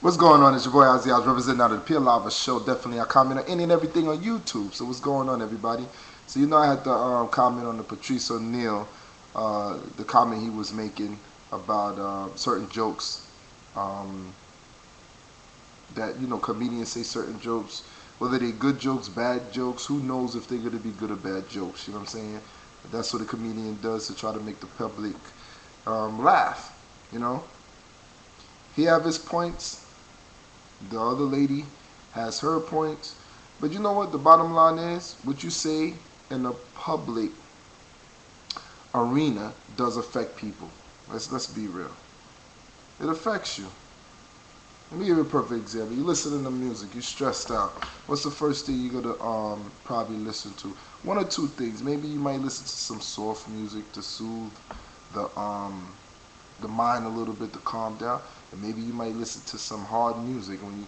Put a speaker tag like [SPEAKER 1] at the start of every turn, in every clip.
[SPEAKER 1] What's going on? It's your boy Ozzy. I was representing out of the Pure Lava Show. Definitely, I comment on any and everything on YouTube. So what's going on, everybody? So I had to comment on the Patrice Oneal, the comment he was making about certain jokes um, that comedians say certain jokes, whether they're good jokes, bad jokes. Who knows if they're gonna be good or bad jokes? You know what I'm saying? That's what a comedian does to try to make the public laugh. You know, he have his points. The other lady has her points. But you know what? The bottom line is what you say in the public arena does affect people. Let's be real. It affects you. Let me give you a perfect example. You listening to music, you're stressed out. What's the first thing you're gonna probably listen to? One or two things. Maybe you might listen to some soft music to soothe the um the mind a little bit, to calm down. And maybe you might listen to some hard music. When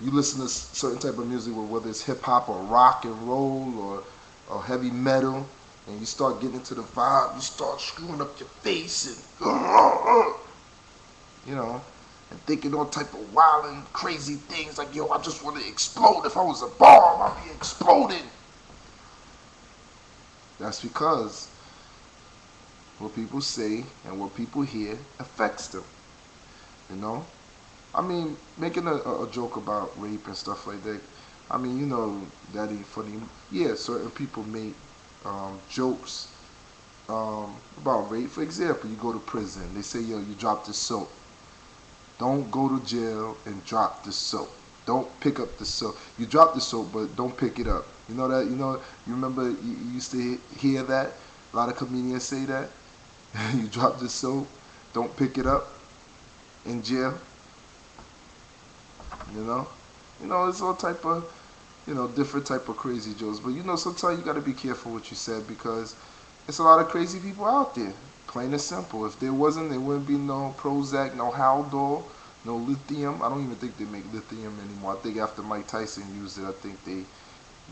[SPEAKER 1] you listen to certain type of music, whether it's hip hop or rock and roll or heavy metal, and you start getting into the vibe, you start screwing up your face and and thinking all type of wild and crazy things like, yo, I just want to explode. If I was a bomb, I'd be exploding. That's because what people say and what people hear affects them. You know? I mean, making a joke about rape and stuff like that, I mean, that ain't funny. Yeah, certain people make jokes about rape. For example, you go to prison. They say, yo, you dropped the soap. Don't go to jail and drop the soap. Don't pick up the soap. You drop the soap, but don't pick it up. You know that? You remember you used to hear that? A lot of comedians say that. You drop the soap, don't pick it up in jail. You know? It's all type of, different type of crazy jokes. But sometimes you got to be careful what you said, because it's a lot of crazy people out there. Plain and simple. If there wasn't, there wouldn't be no Prozac, no Haldol, no lithium. I don't even think they make lithium anymore. I think after Mike Tyson used it, I think they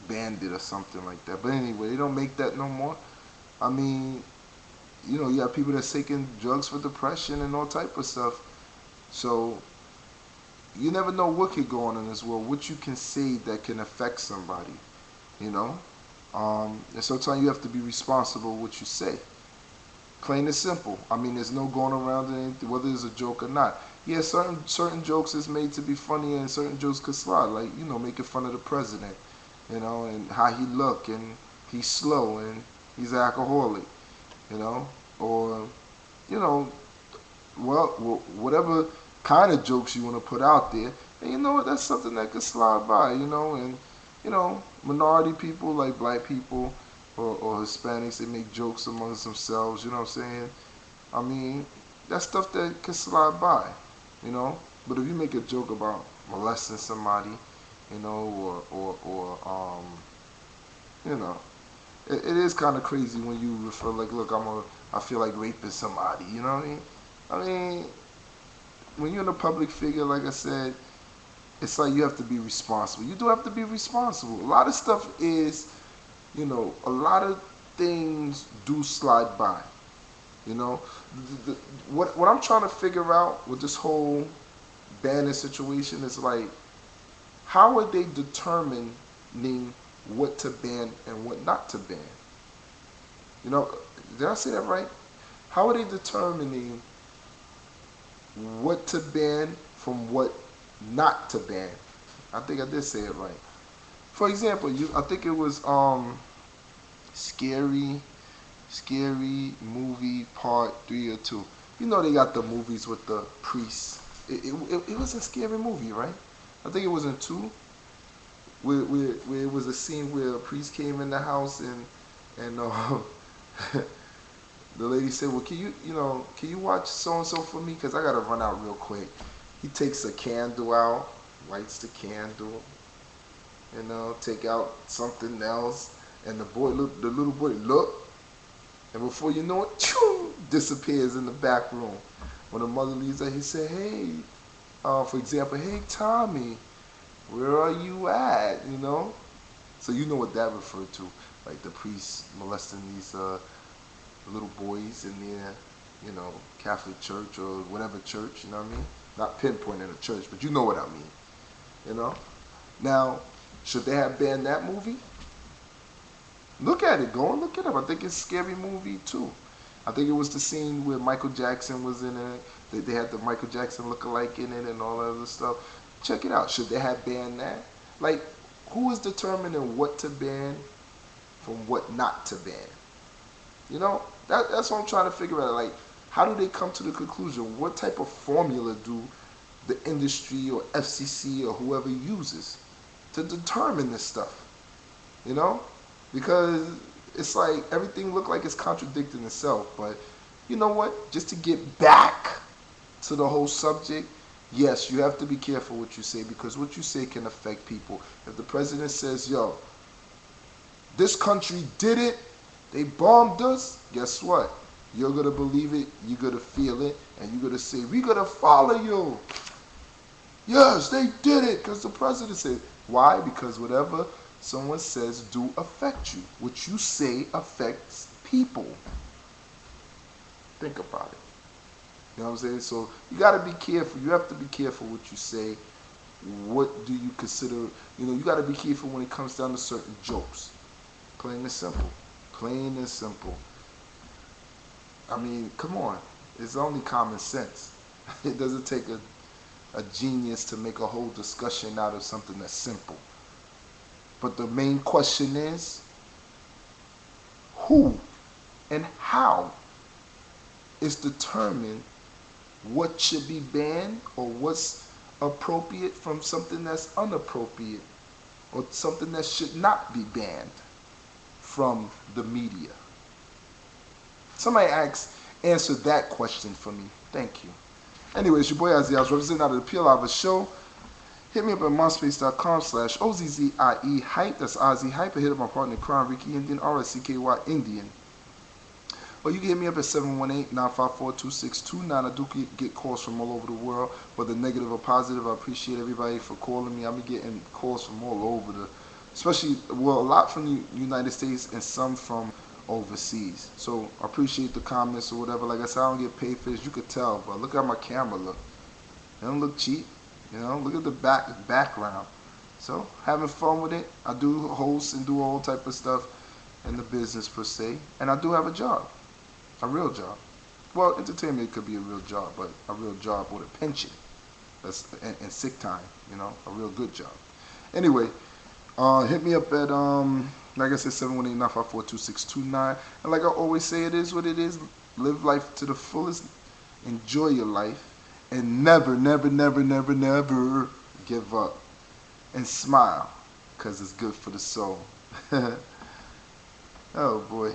[SPEAKER 1] banned it or something like that. But anyway, they don't make that no more. I mean, you have people that's taking drugs for depression and all type of stuff. So you never know what could go on in this world, what you can say that can affect somebody, you know? And sometimes you have to be responsible for what you say. Plain and simple. I mean, there's no going around it, whether it's a joke or not. Yeah, certain jokes is made to be funny, and certain jokes could slide, like, making fun of the president, and how he look, and he's slow, and he's an alcoholic, or, well, whatever kind of jokes you want to put out there. And you know what, that's something that could slide by, and, minority people like black people or Hispanics, they make jokes amongst themselves, you know what I'm saying? I mean, that's stuff that can slide by, But if you make a joke about molesting somebody, or it is kind of crazy when you refer, like, look, I feel like raping somebody, you know what I mean? I mean, when you're in a public figure, like I said, it's like you have to be responsible. You do have to be responsible. A lot of stuff is, a lot of things do slide by. You know, what I'm trying to figure out with this whole banning situation is, like, how are they determining what to ban and what not to ban? Did I say that right? How are they determining what to ban from what not to ban? I think I did say it right. For example, I think it was scary movie part 3 or 2. They got the movies with the priests. It was a scary movie, right? I think it was in 2, where it was a scene where a priest came in the house, and the lady said, well, can you watch so and so for me, because I gotta run out real quick. He takes a candle out, lights the candle, take out something else, and the little boy look, and before you know it, choo, disappears in the back room. When the mother leaves her, he said, hey, for example, hey, Tommy, where are you at? So you know what that referred to, like the priest molesting these little boys in their, Catholic church or whatever church, you know what I mean? Not pinpointing a church, but you know what I mean. You know? Now, should they have banned that movie? Look at it. Go and look it up. I think it's a scary movie too. I think it was the scene where Michael Jackson was in it. They had the Michael Jackson look-alike in it and all that other stuff. Check it out. Should they have banned that? Like, who is determining what to ban from what not to ban? You know, that's what I'm trying to figure out. Like, how do they come to the conclusion? What type of formula do the industry or FCC or whoever uses to determine this stuff? You know? Because it's like everything look like it's contradicting itself. But you know what? Just to get back to the whole subject, yes, you have to be careful what you say, because what you say can affect people. If the president says, yo, this country did it, they bombed us, guess what? You're going to believe it, you're going to feel it, and you're going to say, we're going to follow you. Yes, they did it, because the president said. Why? Because whatever someone says do affect you. What you say affects people. Think about it. You know what I'm saying? So you got to be careful. You have to be careful what you say. What do you consider? You know, you got to be careful when it comes down to certain jokes. Plain and simple. Plain and simple. I mean, come on. It's only common sense. It doesn't take a genius to make a whole discussion out of something that's simple. But the main question is, who and how is determined what should be banned or what's appropriate from something that's inappropriate or something that should not be banned from the media. Somebody answer that question for me. Thank you. Anyways, your boy Ozzy. I was representing out of the Peel Ava Show. Hit me up at myspace.com/OZZIE Hype. That's Ozzy Hype. I hit up my partner, Crown Ricky Indian, RSCKY Indian. Or you can hit me up at 718-954-2629. I do get calls from all over the world, whether negative or positive. I appreciate everybody for calling me. I'm getting calls from all over especially, well, a lot from the United States and some from overseas. So I appreciate the comments or whatever. Like I said, I don't get paid for this. You could tell, but look how my camera look. It don't look cheap. You know, look at the background. So having fun with it. I do host and do all type of stuff in the business per se, and I do have a job, a real job. Well, entertainment could be a real job, but a real job with a pension, that's and sick time. You know, a real good job. Anyway, hit me up at like I said, 718-954-2629. And like I always say, it is what it is. Live life to the fullest. Enjoy your life. And never, never, never, never, never give up. And smile, because it's good for the soul. Oh, boy.